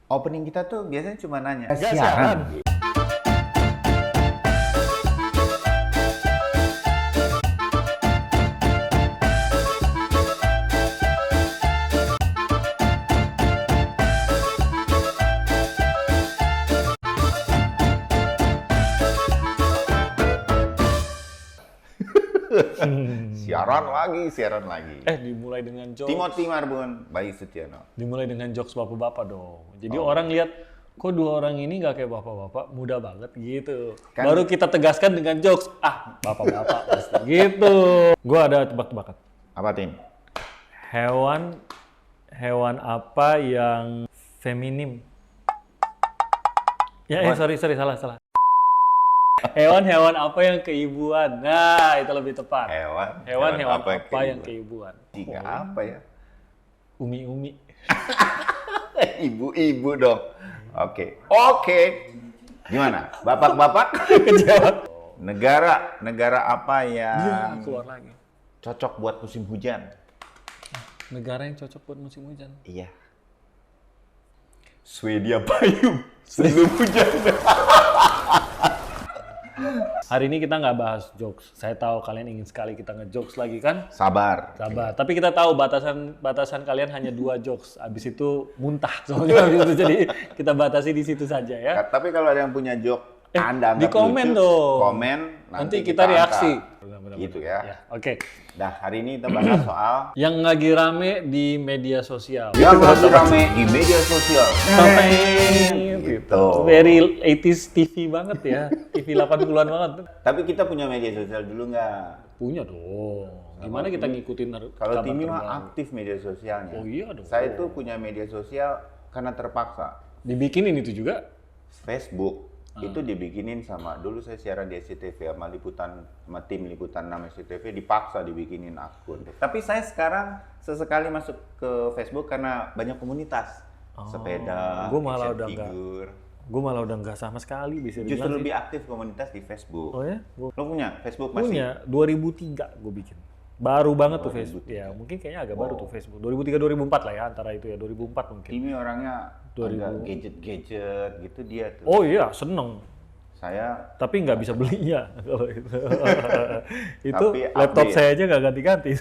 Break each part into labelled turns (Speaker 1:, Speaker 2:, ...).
Speaker 1: Opening kita tuh biasanya cuma nanya.
Speaker 2: Nggak siaran.
Speaker 1: Siaran lagi.
Speaker 2: Dimulai dengan jokes.
Speaker 1: Timothy Marbun, Bayu Setiano.
Speaker 2: Dimulai dengan jokes bapak-bapak dong. Jadi orang lihat, kok dua orang ini nggak kayak bapak-bapak, muda banget gitu.
Speaker 1: Kan-
Speaker 2: Baru kita tegaskan dengan jokes, bapak-bapak pasti gitu. Gua ada tebak-tebakan.
Speaker 1: Apa tim?
Speaker 2: Hewan apa yang feminim? Sorry, salah. Hewan apa yang keibuan? Nah, itu lebih tepat. Hewan apa yang keibuan?
Speaker 1: Tiga apa ya?
Speaker 2: Umi-umi.
Speaker 1: Ibu-ibu dong. Oke. Gimana? Bapak-bapak?
Speaker 2: Kejawab.
Speaker 1: Negara apa yang
Speaker 2: Keluar lagi.
Speaker 1: cocok buat musim hujan?
Speaker 2: Negara yang cocok buat musim hujan.
Speaker 1: Iya. Swedia payung sebelum hujan.
Speaker 2: Hari ini kita nggak bahas jokes. Saya tahu kalian ingin sekali kita ngejokes lagi kan?
Speaker 1: Sabar.
Speaker 2: Tapi kita tahu batasan kalian hanya 2 jokes. Abis itu muntah soalnya gitu. Jadi kita batasi di situ saja ya.
Speaker 1: Tapi kalau ada yang punya joke, Anda
Speaker 2: di
Speaker 1: anggap
Speaker 2: komen
Speaker 1: lucu,
Speaker 2: dong.
Speaker 1: komen,
Speaker 2: Nanti kita reaksi.
Speaker 1: angkat. Gitu ya.
Speaker 2: Oke.
Speaker 1: Nah, hari ini kita bahas soal
Speaker 2: Yang lagi rame di media sosial.
Speaker 1: yang lagi rame di media sosial.
Speaker 2: Gitu. Very 80s TV banget ya. TV 80-an banget.
Speaker 1: Tapi kita punya media sosial dulu nggak?
Speaker 2: Punya dong. Gimana kita ngikutin
Speaker 1: Kalau
Speaker 2: kabar
Speaker 1: Timi mah
Speaker 2: terbaru?
Speaker 1: aktif media sosialnya.
Speaker 2: Oh iya dong.
Speaker 1: Saya tuh punya media sosial karena terpaksa.
Speaker 2: Dibikinin itu juga?
Speaker 1: Facebook itu dibikinin sama dulu saya siaran di SCTV sama tim liputan 6 SCTV dipaksa dibikinin akun. Tapi saya sekarang sesekali masuk ke Facebook karena banyak komunitas. Sepeda,
Speaker 2: Gua malah
Speaker 1: action
Speaker 2: udah nggak.
Speaker 1: figure.
Speaker 2: Gue malah udah nggak sama sekali bisa dibilang
Speaker 1: Justru
Speaker 2: sih.
Speaker 1: lebih aktif komunitas di Facebook.
Speaker 2: Oh ya? Gua
Speaker 1: Lo punya Facebook masih?
Speaker 2: punya 2003 gue bikin. Baru banget tuh
Speaker 1: 2003.
Speaker 2: Facebook. Ya mungkin kayaknya agak baru tuh Facebook. 2003-2004 lah ya antara itu ya. 2004 mungkin.
Speaker 1: Timi orangnya
Speaker 2: 2000.
Speaker 1: agak gadget gitu dia tuh.
Speaker 2: Oh iya seneng.
Speaker 1: Saya
Speaker 2: Tapi nggak bisa belinya kalau itu. Itu
Speaker 1: Tapi
Speaker 2: laptop
Speaker 1: update.
Speaker 2: saya aja nggak ganti-ganti.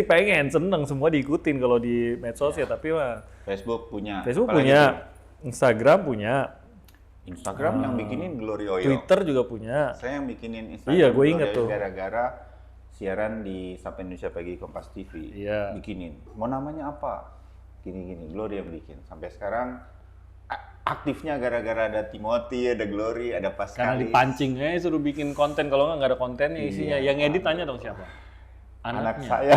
Speaker 2: pengen seneng semua diikutin kalau di medsos ya. Tapi mah
Speaker 1: Facebook punya.
Speaker 2: Facebook
Speaker 1: Apalagi
Speaker 2: punya,
Speaker 1: tuh?
Speaker 2: Instagram punya,
Speaker 1: Instagram yang bikinin Glory Oyo.
Speaker 2: Twitter juga punya.
Speaker 1: Saya yang bikinin Instagram.
Speaker 2: Iya, gue
Speaker 1: Glory
Speaker 2: inget
Speaker 1: Oyo
Speaker 2: tuh.
Speaker 1: Gara-gara siaran di Sapa Indonesia Pagi Kompas TV.
Speaker 2: Iya.
Speaker 1: Bikinin. Mau namanya apa? Gini-gini. Glory yang bikin. Sampai sekarang aktifnya gara-gara ada Timothy, ada Glory, ada
Speaker 2: Karena
Speaker 1: Pascalis.
Speaker 2: dipancing suruh bikin konten, kalau nggak ada kontennya isinya.
Speaker 1: Iya.
Speaker 2: Yang edit tanya dong siapa?
Speaker 1: Anak
Speaker 2: Anaknya.
Speaker 1: saya.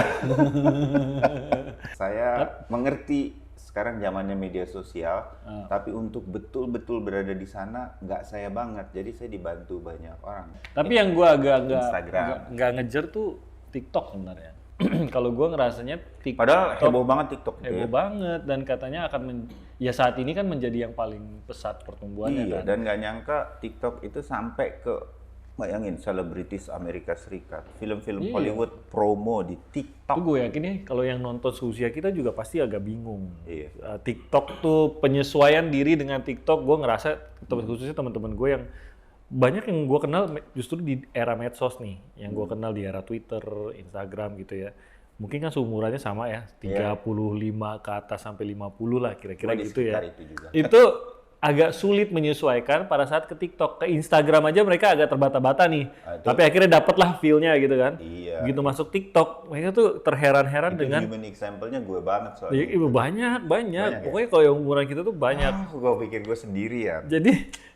Speaker 1: Saya mengerti sekarang zamannya media sosial, tapi untuk betul-betul berada di sana nggak saya banget. Jadi saya dibantu banyak orang.
Speaker 2: Tapi yang gue agak
Speaker 1: Instagram.
Speaker 2: nggak ngejar tuh TikTok sebenarnya. Kalau gue ngerasanya TikTok
Speaker 1: Padahal heboh banget TikTok itu
Speaker 2: heboh
Speaker 1: ya.
Speaker 2: banget dan katanya akan ya saat ini kan menjadi yang paling pesat pertumbuhannya
Speaker 1: Iya,
Speaker 2: kan.
Speaker 1: dan nggak nyangka TikTok itu sampai ke, bayangin, selebritis Amerika Serikat, film-film
Speaker 2: Iya.
Speaker 1: Hollywood promo di
Speaker 2: Itu
Speaker 1: TikTok.
Speaker 2: gue yakin nih kalau yang nonton seusia kita juga pasti agak bingung.
Speaker 1: Iya.
Speaker 2: TikTok tuh penyesuaian diri dengan TikTok, gue ngerasa khususnya teman-teman gue yang banyak yang gue kenal justru di era medsos nih, yang gue kenal di era Twitter, Instagram gitu ya. Mungkin kan seumurannya sama ya, 35 ke atas sampai 50 lah kira-kira
Speaker 1: Gua di
Speaker 2: gitu ya.
Speaker 1: sekitar itu juga.
Speaker 2: Itu agak sulit menyesuaikan pada saat ke TikTok. Ke Instagram aja mereka agak terbata-bata nih.
Speaker 1: Itu-
Speaker 2: Tapi akhirnya dapet lah feel-nya gitu kan.
Speaker 1: Iya.
Speaker 2: Begitu masuk TikTok, mereka tuh terheran-heran
Speaker 1: Itu
Speaker 2: dengan
Speaker 1: human example-nya gue banget soalnya.
Speaker 2: ya, banyak.
Speaker 1: Banyak ya?
Speaker 2: Pokoknya kalau yang umuran kita tuh banyak.
Speaker 1: Gue pikir gue sendirian.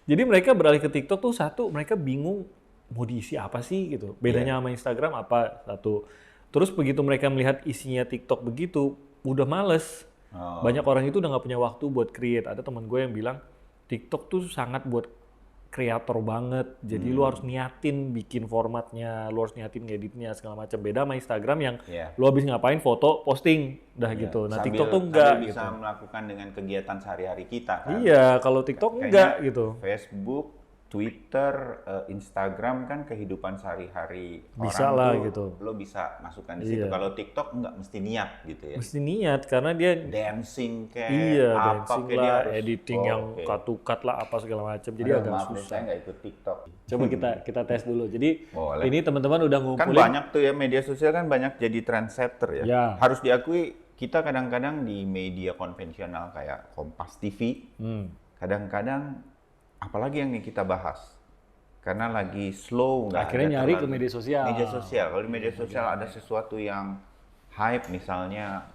Speaker 2: Jadi mereka beralih ke TikTok tuh satu, mereka bingung mau diisi apa sih gitu. Bedanya sama Instagram apa satu. Terus begitu mereka melihat isinya TikTok begitu, udah males.
Speaker 1: Oh.
Speaker 2: Banyak orang itu udah nggak punya waktu buat create. Ada teman gue yang bilang TikTok tuh sangat buat kreator banget. Jadi lu harus niatin bikin formatnya, lu harus niatin ngeditnya segala macam. Beda sama Instagram yang
Speaker 1: Iya.
Speaker 2: lu habis ngapain foto posting dah gitu. Nah
Speaker 1: Sambil-
Speaker 2: TikTok tuh enggak
Speaker 1: sambil
Speaker 2: gitu.
Speaker 1: bisa melakukan dengan kegiatan sehari-hari kita kan.
Speaker 2: Iya, kalau TikTok
Speaker 1: Kayaknya
Speaker 2: enggak gitu.
Speaker 1: Facebook Twitter, Instagram kan kehidupan sehari-hari
Speaker 2: Bisa
Speaker 1: orang
Speaker 2: lah
Speaker 1: tuh,
Speaker 2: gitu.
Speaker 1: lo bisa masukkan di situ.
Speaker 2: Iya.
Speaker 1: Kalau TikTok nggak mesti niat gitu ya.
Speaker 2: Mesti niat karena dia
Speaker 1: Dancing kayak
Speaker 2: iya
Speaker 1: apa
Speaker 2: dancing
Speaker 1: kayak dia
Speaker 2: lah,
Speaker 1: harus,
Speaker 2: editing yang
Speaker 1: oke.
Speaker 2: cut-to-cut lah apa segala macam. Jadi
Speaker 1: Aduh,
Speaker 2: agak
Speaker 1: maaf deh,
Speaker 2: susah.
Speaker 1: saya nggak ikut TikTok.
Speaker 2: Coba kita tes dulu. Jadi
Speaker 1: Boleh.
Speaker 2: ini teman-teman udah
Speaker 1: Kan
Speaker 2: ngumpulin.
Speaker 1: banyak tuh ya, media sosial kan banyak jadi trendsetter ya.
Speaker 2: Ya.
Speaker 1: Harus diakui, kita kadang-kadang di media konvensional kayak Kompas TV, kadang-kadang apalagi yang kita bahas, karena lagi slow, nggak
Speaker 2: Akhirnya
Speaker 1: ada
Speaker 2: nyari ke
Speaker 1: terlalu-
Speaker 2: media sosial.
Speaker 1: Media sosial, kalau di media sosial ada sesuatu yang hype, misalnya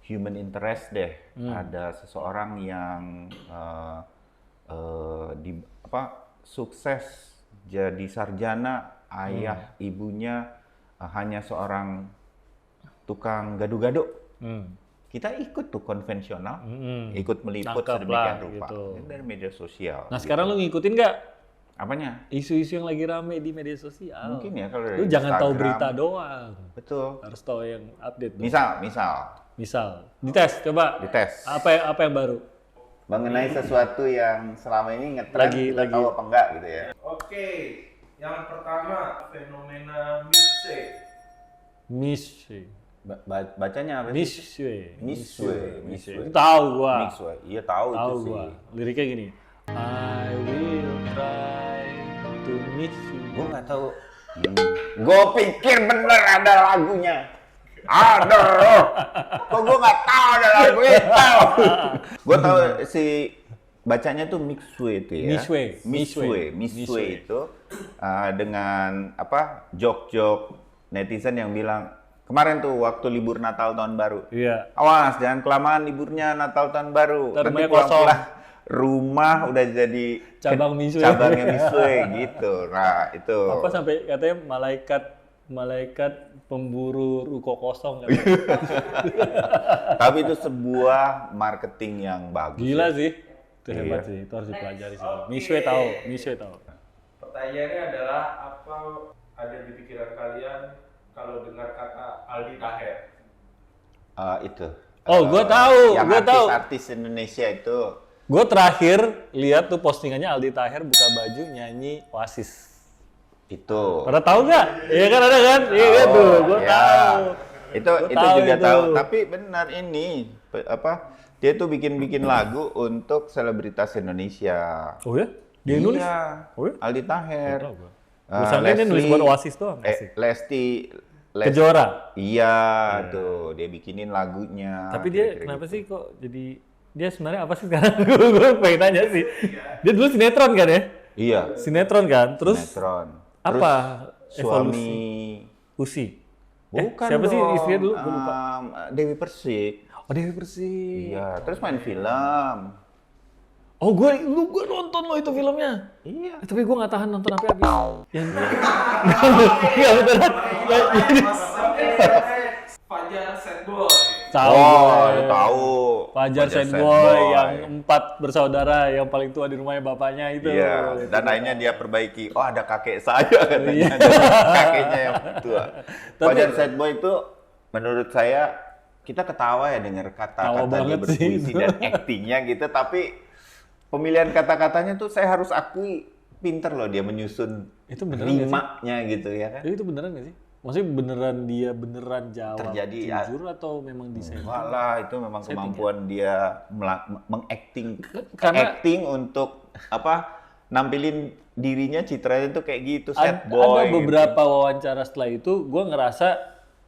Speaker 1: human interest deh, ada seseorang yang sukses jadi sarjana, ayah ibunya hanya seorang tukang gado-gado. Kita ikut tuh konvensional, ikut meliput
Speaker 2: Nangkep
Speaker 1: sedemikian
Speaker 2: lah,
Speaker 1: rupa.
Speaker 2: gitu.
Speaker 1: Itu dari media sosial.
Speaker 2: Nah sekarang lu ngikutin nggak
Speaker 1: Apanya?
Speaker 2: isu-isu yang lagi rame di media sosial?
Speaker 1: Mungkin ya kalau dari
Speaker 2: Lu jangan tahu
Speaker 1: Instagram.
Speaker 2: berita doang,
Speaker 1: Betul.
Speaker 2: harus tahu yang update. Dong.
Speaker 1: Misal,
Speaker 2: Dites, coba.
Speaker 1: dites.
Speaker 2: Apa yang baru?
Speaker 1: Mengenai sesuatu yang selama ini ngetren, kita tahu apa enggak gitu ya.
Speaker 3: Oke, yang pertama fenomena Mixe.
Speaker 2: Miswe.
Speaker 1: Bacanya apa sih? Miswe.
Speaker 2: Itu tahu gua.
Speaker 1: Miswe. Iya tahu
Speaker 2: Tahu
Speaker 1: itu
Speaker 2: gua.
Speaker 1: sih.
Speaker 2: Liriknya gini. I will try to miss you.
Speaker 1: Gue nggak tahu. Gue pikir bener ada lagunya. Aduh, kok gue nggak tahu ada lagu itu. Gue tahu si bacanya tuh Mixue itu ya. Miswe itu dengan apa jok-jok netizen yang bilang kemarin tuh waktu libur Natal tahun baru.
Speaker 2: Iya.
Speaker 1: Awas jangan kelamaan liburnya Natal tahun baru.
Speaker 2: Ntar
Speaker 1: Nanti
Speaker 2: rumahnya kosong.
Speaker 1: pulang-pulang rumah udah jadi
Speaker 2: Cabang Misue.
Speaker 1: cabangnya Miswe gitu. Nah itu.
Speaker 2: Apa sampai katanya malaikat pemburu ruko kosong katanya.
Speaker 1: Tapi itu sebuah marketing yang bagus.
Speaker 2: Gila
Speaker 1: ya.
Speaker 2: sih. Itu
Speaker 1: Iya.
Speaker 2: hebat sih. Itu harus dipelajari sih.
Speaker 3: Oke.
Speaker 2: Miswe tahu.
Speaker 3: Pertanyaannya adalah apa ada di pikiran kalian kalau dengar kata Aldi Taher?
Speaker 1: Itu.
Speaker 2: Oh, gua tahu,
Speaker 1: Yang
Speaker 2: gua tahu.
Speaker 1: artis Indonesia itu.
Speaker 2: Gue terakhir lihat tuh postingannya Aldi Taher buka baju nyanyi Oasis.
Speaker 1: Itu.
Speaker 2: Pada tahu nggak? Iya kan ada kan? Iya kan tuh, gue
Speaker 1: ya.
Speaker 2: tahu.
Speaker 1: Itu
Speaker 2: Gua
Speaker 1: itu
Speaker 2: tahu
Speaker 1: juga
Speaker 2: itu.
Speaker 1: tahu. Tapi benar ini dia tuh bikin lagu untuk selebritas Indonesia.
Speaker 2: Oh ya? Dia nulis?
Speaker 1: Iya.
Speaker 2: Oh ya?
Speaker 1: Aldi Taher.
Speaker 2: Tahu gua. Gua sangka dia nulis buat Oasis doang. Asik.
Speaker 1: Lesti
Speaker 2: Kejora.
Speaker 1: Iya, tuh dia bikinin lagunya.
Speaker 2: Tapi dia
Speaker 1: kira-kira
Speaker 2: kenapa
Speaker 1: gitu.
Speaker 2: sih kok jadi dia sebenarnya apa sih sekarang? Gue pengen tanya sih. Dia dulu sinetron kan ya?
Speaker 1: Iya.
Speaker 2: Sinetron kan? Terus
Speaker 1: Sinetron.
Speaker 2: apa
Speaker 1: Terus suami
Speaker 2: Usi?
Speaker 1: bukan
Speaker 2: siapa sih
Speaker 1: dong,
Speaker 2: istrinya dulu? Gue lupa.
Speaker 1: Dewi Persik.
Speaker 2: Oh Dewi Persik.
Speaker 1: Iya, terus main film.
Speaker 2: Oh gue nonton loh itu filmnya.
Speaker 1: Iya.
Speaker 2: Tapi gue nggak tahan nonton sampai habis. Yang nggak beneran.
Speaker 3: Fajar Sad Boy.
Speaker 2: Tahu.
Speaker 1: Oh,
Speaker 2: gue.
Speaker 1: tahu.
Speaker 2: Fajar Sad Boy yang 4 bersaudara yang paling tua di rumahnya bapaknya itu.
Speaker 1: Iya, dan akhirnya dia perbaiki. Oh, ada kakek saya katanya.
Speaker 2: Iya.
Speaker 1: Kakeknya yang tua.
Speaker 2: Tapi-
Speaker 1: Fajar Sad Boy itu menurut saya kita ketawa ya dengar
Speaker 2: Tawa
Speaker 1: kata-kata dia
Speaker 2: banget sih
Speaker 1: berpuisi
Speaker 2: itu.
Speaker 1: dan aktingnya gitu, tapi pemilihan kata-katanya tuh saya harus akui pinter loh dia menyusun
Speaker 2: Itu beneran nggak sih?
Speaker 1: rimanya gitu ya kan.
Speaker 2: Jadi itu beneran nggak sih? Maksudnya dia beneran jawab
Speaker 1: Terjadi, ya.
Speaker 2: jujur atau memang desain?
Speaker 1: Enggak lah, itu memang kemampuan dia mengacting,
Speaker 2: Karena-
Speaker 1: acting untuk apa nampilin dirinya citranya tuh kayak gitu,
Speaker 2: Ada
Speaker 1: sad boy.
Speaker 2: beberapa wawancara setelah itu, gue ngerasa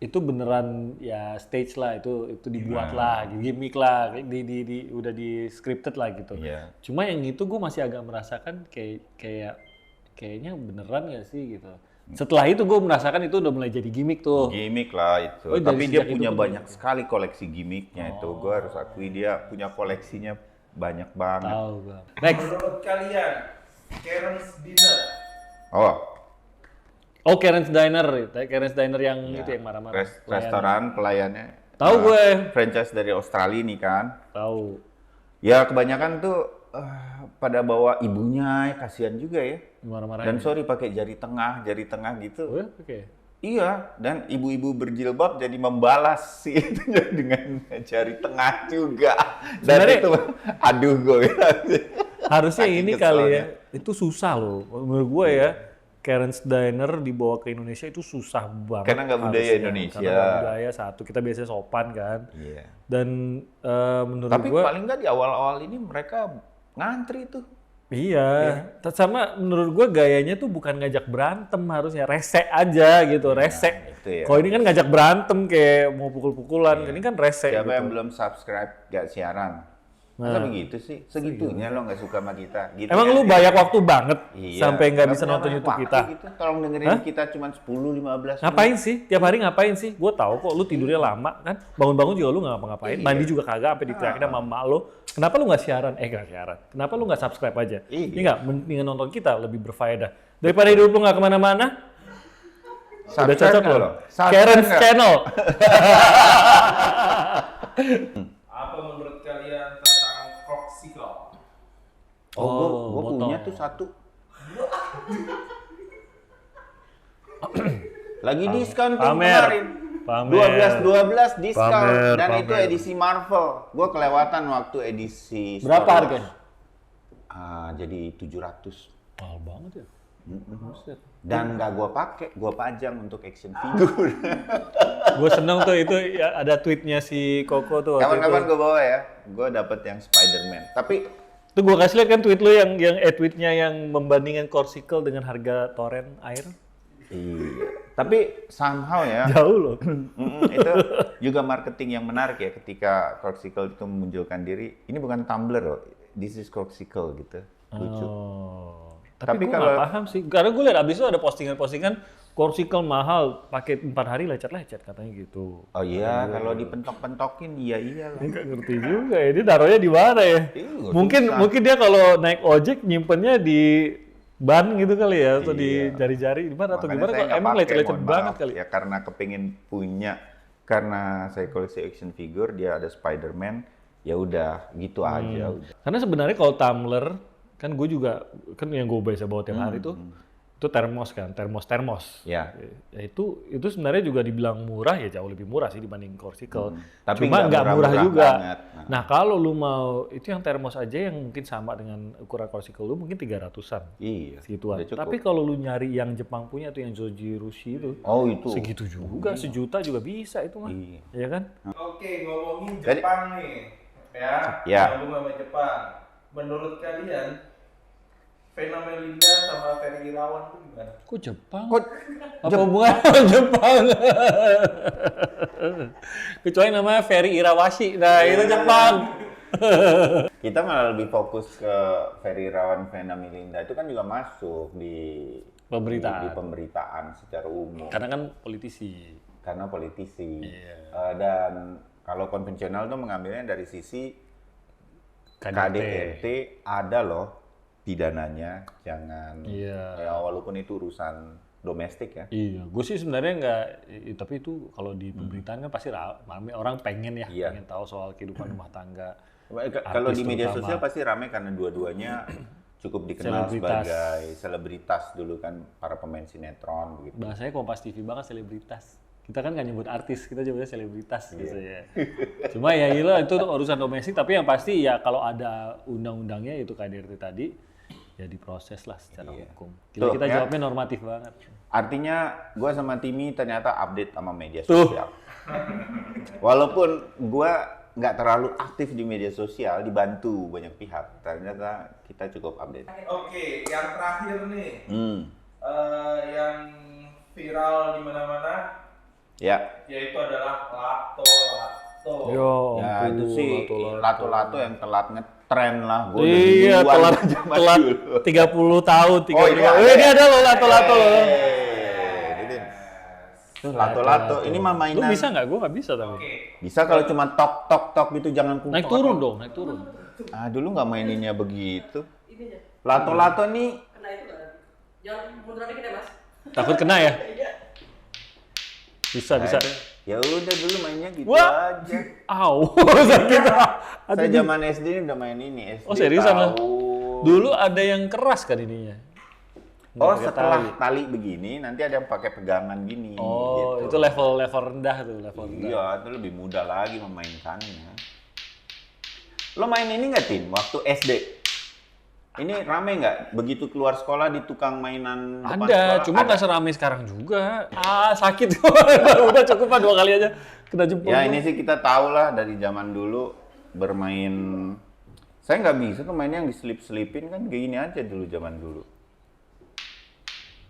Speaker 2: itu beneran ya stage lah, itu dibuat lah, gimmick lah, udah di scripted lah gitu.
Speaker 1: Iya.
Speaker 2: Cuma yang itu gue masih agak merasakan kayaknya beneran gak sih gitu. Setelah itu gue merasakan itu udah mulai jadi gimmick tuh.
Speaker 1: Gimmick lah itu.
Speaker 2: Oh, dari
Speaker 1: Tapi dia
Speaker 2: sejak itu
Speaker 1: punya
Speaker 2: pun
Speaker 1: banyak sekali koleksi gimmicknya itu. Gue harus akui dia punya koleksinya banyak banget.
Speaker 2: Tahu gue. Next.
Speaker 3: Menurut kalian, Karen's Dinner
Speaker 2: Oh Karen's Diner yang itu yang marah-marah.
Speaker 1: Restoran pelayannya.
Speaker 2: Tahu gue.
Speaker 1: Franchise dari Australia nih kan.
Speaker 2: Tahu.
Speaker 1: Ya kebanyakan tuh pada bawa ibunya, kasihan juga ya.
Speaker 2: Marah-marah.
Speaker 1: Dan sorry pakai jari tengah gitu.
Speaker 2: Oh ya? Oke.
Speaker 1: Iya, dan ibu-ibu berjilbab jadi membalas sih itunya dengan jari tengah juga. Dan
Speaker 2: Sebenarnya-
Speaker 1: itu, aduh gue bilang sih.
Speaker 2: Harusnya
Speaker 1: Saking
Speaker 2: ini kali ya.
Speaker 1: keselnya.
Speaker 2: itu susah loh. Menurut gue ya, Karen's Diner dibawa ke Indonesia itu susah banget.
Speaker 1: Karena nggak budaya
Speaker 2: harusnya.
Speaker 1: Indonesia.
Speaker 2: Karena nggak budaya satu, kita biasanya sopan kan.
Speaker 1: Iya.
Speaker 2: Dan menurut
Speaker 1: Tapi
Speaker 2: gue,
Speaker 1: paling nggak di awal-awal ini mereka ngantri tuh.
Speaker 2: iya. Sama menurut gue gayanya tuh bukan ngajak berantem, harusnya rese aja gitu, rese.
Speaker 1: itu ya.
Speaker 2: Kalau ini kan ngajak berantem kayak mau pukul-pukulan, ini kan rese.
Speaker 1: Siapa
Speaker 2: gitu.
Speaker 1: yang belum subscribe gak siaran? Masa begitu sih? Segitunya lo nggak suka sama kita? Gitu
Speaker 2: Emang
Speaker 1: kan?
Speaker 2: lu banyak waktu banget
Speaker 1: Iya,
Speaker 2: sampai nggak bisa
Speaker 1: punya
Speaker 2: nonton
Speaker 1: banyak
Speaker 2: YouTube
Speaker 1: waktu
Speaker 2: kita?
Speaker 1: Gitu. Tolong dengerin kita cuma 10-15 menit.
Speaker 2: Ngapain sih? Tiap hari ngapain sih? Gue tahu kok lu tidurnya lama kan. Bangun-bangun juga lu nggak ngapa-ngapain.
Speaker 1: Iya.
Speaker 2: Mandi juga kagak sampai diteriakin sama emak lu. Kenapa lu nggak siaran? Nggak siaran. Kenapa lu nggak subscribe aja?
Speaker 1: Iya.
Speaker 2: Ini nggak mendingan nonton kita lebih berfaedah. Daripada hidup lu nggak kemana-mana. Udah
Speaker 1: Subscribe
Speaker 2: cocok
Speaker 1: nggak
Speaker 2: loh.
Speaker 1: lo? Subscribe
Speaker 2: Karen's
Speaker 1: nggak?
Speaker 2: Channel.
Speaker 3: Apa menurut kalian tentang Corkcicle?
Speaker 1: Oh, gue
Speaker 2: botol.
Speaker 1: punya tuh satu. Lagi diskon tuh
Speaker 2: Pamer.
Speaker 1: kemarin.
Speaker 2: Pamer.
Speaker 1: 12 diskon
Speaker 2: Pamer,
Speaker 1: dan itu
Speaker 2: pamer.
Speaker 1: edisi Marvel. Gue kelewatan waktu edisi
Speaker 2: Berapa
Speaker 1: Star Wars.
Speaker 2: harganya?
Speaker 1: Jadi 700.
Speaker 2: Mahal banget ya. Buset.
Speaker 1: Dan nggak gue pakai, gue pajang untuk action figure.
Speaker 2: Gue seneng tuh itu ya, ada tweetnya si Koko tuh. waktu
Speaker 1: Kapan-kapan
Speaker 2: itu.
Speaker 1: gue bawa ya. Gue dapet yang Spider-Man. Tapi
Speaker 2: Tuh gue kasih lihat kan tweet lu yang tweetnya yang membandingkan Corkcicle dengan harga torrent air.
Speaker 1: iya. Tapi somehow ya.
Speaker 2: Jauh loh.
Speaker 1: Itu juga marketing yang menarik ya ketika Corkcicle itu memunculkan diri. Ini bukan Tumblr loh. This is Corkcicle gitu. Lucu.
Speaker 2: Oh.
Speaker 1: Tapi
Speaker 2: Tapi gue
Speaker 1: kalau-
Speaker 2: nggak paham sih. Karena gue lihat abis itu ada postingan-postingan Corkcicle mahal, pakai 4 hari lecet-lecet katanya gitu.
Speaker 1: Oh iya, kalau dipentok-pentokin iya lah.
Speaker 2: Nggak ngerti juga ya, dia taruhnya di mana ya?
Speaker 1: Iya,
Speaker 2: Mungkin
Speaker 1: susah.
Speaker 2: mungkin dia kalau naik ojek nyimpennya di ban gitu kali ya, atau di
Speaker 1: Iya.
Speaker 2: jari-jari di mana atau
Speaker 1: Makanya
Speaker 2: gimana?
Speaker 1: saya
Speaker 2: Kok
Speaker 1: nggak
Speaker 2: emang
Speaker 1: pakai,
Speaker 2: lecet-lecet
Speaker 1: mohon
Speaker 2: banget
Speaker 1: maaf.
Speaker 2: kali.
Speaker 1: Ya karena kepingin punya, karena saya koleksi action figure, dia ada Spider-Man, ya udah gitu aja. Udah.
Speaker 2: Karena sebenarnya kalau tumbler kan gue juga kan yang gue biasa bawa tiap hari tuh itu termos kan, termos.
Speaker 1: Ya.
Speaker 2: Ya itu sebenarnya juga dibilang murah ya jauh lebih murah sih dibanding Corkcicle.
Speaker 1: Tapi
Speaker 2: Cuma
Speaker 1: nggak
Speaker 2: nggak murah
Speaker 1: murah-murah
Speaker 2: juga.
Speaker 1: banget.
Speaker 2: Nah kalau lu mau itu yang termos aja yang mungkin sama dengan ukuran Corkcicle lu mungkin 300-an.
Speaker 1: Iya.
Speaker 2: Segituan.
Speaker 1: udah cukup.
Speaker 2: Tapi kalau lu nyari yang Jepang punya tuh yang Joji Rushi itu
Speaker 1: Oh itu.
Speaker 2: segitu juga, sejuta juga bisa itu mah.
Speaker 1: Iya.
Speaker 2: Iya kan?
Speaker 3: Oke, ngomongin
Speaker 1: Jadi-
Speaker 3: Jepang nih. Ya,
Speaker 1: Ya.
Speaker 3: nyambung sama Jepang. Menurut kalian fenomena Linda sama Ferry Irawan itu gimana?
Speaker 2: Kok Jepang?
Speaker 1: Kok
Speaker 2: Apa hubungan Jepang? Kecuali namanya Ferry Irawashi. Nah, itu Jepang.
Speaker 1: kita malah lebih fokus ke Ferry Irawan, Vena Melinda itu kan juga masuk di
Speaker 2: Pemberitaan.
Speaker 1: di pemberitaan secara umum
Speaker 2: Karena kan politisi.
Speaker 1: karena politisi.
Speaker 2: Iya.
Speaker 1: Dan kalau konvensional tuh mengambilnya dari sisi KDRT ada loh pidananya, jangan
Speaker 2: Iya.
Speaker 1: ya walaupun itu urusan domestik ya.
Speaker 2: Iya, gue sih sebenarnya nggak, tapi itu kalau di pemberitaan kan pasti rame, orang pengen ya,
Speaker 1: Iya.
Speaker 2: pengen tahu soal kehidupan rumah tangga.
Speaker 1: Kalau di media
Speaker 2: terutama.
Speaker 1: sosial pasti ramai karena dua-duanya cukup dikenal
Speaker 2: Selebritas.
Speaker 1: sebagai selebritas dulu kan, para pemain sinetron begitu.
Speaker 2: Bahasanya Kompas TV banget selebritas. Kita kan nggak nyebut artis, kita nyebutnya selebritas gitu ya. Cuma ya gila itu urusan domestik, tapi yang pasti ya kalau ada undang-undangnya itu KDRT tadi, ya diproses lah secara hukum.
Speaker 1: Tuh,
Speaker 2: Kita
Speaker 1: ya.
Speaker 2: jawabnya normatif banget.
Speaker 1: Artinya gue sama Timi ternyata update sama media
Speaker 2: Tuh.
Speaker 1: sosial. Walaupun gue nggak terlalu aktif di media sosial, dibantu banyak pihak, ternyata kita cukup update.
Speaker 3: Oke, yang terakhir nih,
Speaker 1: Hmm.
Speaker 3: yang viral di mana-mana,
Speaker 1: Ya,
Speaker 3: yaitu adalah lato.
Speaker 2: Yo,
Speaker 1: ya itu sih lato-lato yang telat ngetren lah. Gua udah
Speaker 2: Iya,
Speaker 1: duluan
Speaker 2: telat
Speaker 1: zaman
Speaker 2: telat
Speaker 1: dulu.
Speaker 2: 30 tahun, 30
Speaker 1: Oh, iya,
Speaker 2: tahun.
Speaker 1: ada
Speaker 2: Ini ada loh lato-lato loh.
Speaker 1: Gitu. Tuh, lato-lato. Ini mah
Speaker 2: Lu
Speaker 1: mainan.
Speaker 2: bisa nggak? Gue nggak bisa tapi.
Speaker 3: Oke,
Speaker 1: Bisa kalau cuma tok gitu, jangan
Speaker 2: Naik turun dong, naik turun.
Speaker 1: Ah, dulu nggak maininnya begitu. Lato-lato nih
Speaker 4: Kena itu nggak? Jangan mundur dikit ya mas.
Speaker 2: Takut kena ya? Bisa.
Speaker 1: ya udah dulu mainnya gitu
Speaker 2: Wah.
Speaker 1: aja.
Speaker 2: Au, sakit.
Speaker 1: Saya zaman SD ini udah main ini. SD
Speaker 2: Oh seriusan lo?
Speaker 1: tahu.
Speaker 2: Dulu ada yang keras kan ininya?
Speaker 1: Oh,
Speaker 2: Nggak pakai
Speaker 1: setelah
Speaker 2: tali.
Speaker 1: tali begini nanti ada yang pakai pegangan gini.
Speaker 2: Oh,
Speaker 1: gitu.
Speaker 2: itu level rendah tuh, level rendah.
Speaker 1: Iya, itu lebih mudah lagi memainkannya. Lo main ini nggak, Tin? Waktu SD? Ini rame nggak? Begitu keluar sekolah di tukang mainan depan
Speaker 2: Ada,
Speaker 1: sekolah,
Speaker 2: cuma nggak seramai sekarang juga. Sakit. Udah cukup lah 2 kali aja kena jempol.
Speaker 1: Ya ini sih kita tahu lah dari zaman dulu bermain. Saya nggak bisa tuh mainnya yang diselip-selipin kan kayak gini aja dulu zaman dulu.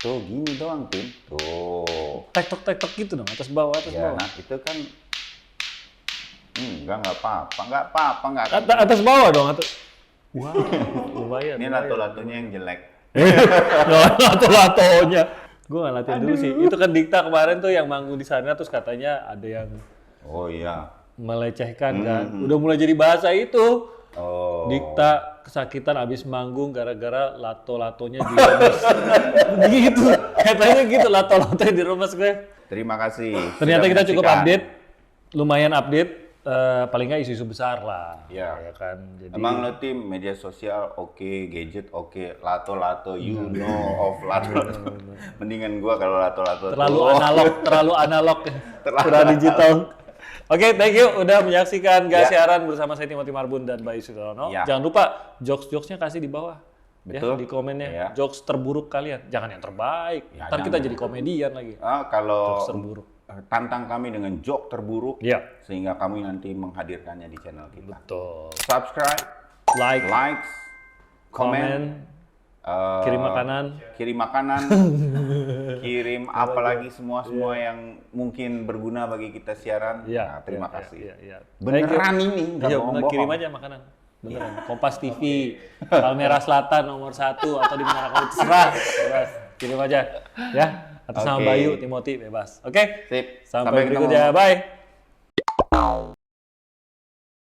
Speaker 1: Tuh gini doang Tim. Tuh.
Speaker 2: Tek-tok gitu dong, atas bawah.
Speaker 1: Ya, nah itu kan nggak apa-apa, nggak akan.
Speaker 2: Atas bawah dong, Wow, lumayan.
Speaker 1: Ini lato-latonya yang jelek.
Speaker 2: Lato-latonya. Gue nggak latihan dulu sih. Itu kan Dikta kemarin tuh yang manggung di sana terus katanya ada yang
Speaker 1: Oh iya.
Speaker 2: melecehkan kan. Udah mulai jadi bahasa itu.
Speaker 1: Oh.
Speaker 2: Dikta kesakitan abis manggung gara-gara lato-latonya diremes. Gitu. Katanya gitu lato-latonya diremes gue.
Speaker 1: Terima kasih.
Speaker 2: Ternyata
Speaker 1: sudah
Speaker 2: kita cukup
Speaker 1: menyaksikan.
Speaker 2: update. Lumayan update. Paling nggak isu-isu besar lah.
Speaker 1: Ya.
Speaker 2: Ya kan. Jadi
Speaker 1: Emang lo Tim media sosial oke, gadget oke, lato-lato you know of lato-lato. Mendingan gua kalau lato-lato
Speaker 2: terlalu analog, kurang digital. Oke, thank you udah menyaksikan Gas Siaran bersama saya Timothy Marbun dan Bayu Sutono.
Speaker 1: Ya.
Speaker 2: Jangan lupa jokes-jokesnya kasih di bawah.
Speaker 1: Betul.
Speaker 2: Ya, di komennya.
Speaker 1: Ya.
Speaker 2: Jokes terburuk kalian. Jangan yang terbaik.
Speaker 1: Ya,
Speaker 2: Ntar kita
Speaker 1: jangan.
Speaker 2: jadi komedian lagi.
Speaker 1: Kalau
Speaker 2: Jokes terburuk.
Speaker 1: tantang kami dengan joke terburuk,
Speaker 2: Iya.
Speaker 1: sehingga kami nanti menghadirkannya di channel kita.
Speaker 2: Betul.
Speaker 1: Subscribe,
Speaker 2: Like,
Speaker 1: likes, comment,
Speaker 2: komen, kirim makanan.
Speaker 1: kirim makanan, kirim apalagi semua yang mungkin berguna bagi kita siaran.
Speaker 2: Iya.
Speaker 1: Nah, terima
Speaker 2: iya,
Speaker 1: kasih.
Speaker 2: iya, iya.
Speaker 1: Beneran ini, nggak
Speaker 2: Iya, bener,
Speaker 1: bohong-bohong.
Speaker 2: kirim aja makanan. Beneran. Kompas TV, Palmera Selatan nomor 1 atau di mana kau terserah. Bebas. Kirim aja. Ya. Atas nama
Speaker 1: Oke.
Speaker 2: Bayu, Timothy, bebas. Oke?
Speaker 1: Sip.
Speaker 2: Sampai
Speaker 1: ketemu.
Speaker 2: berikutnya. Bye.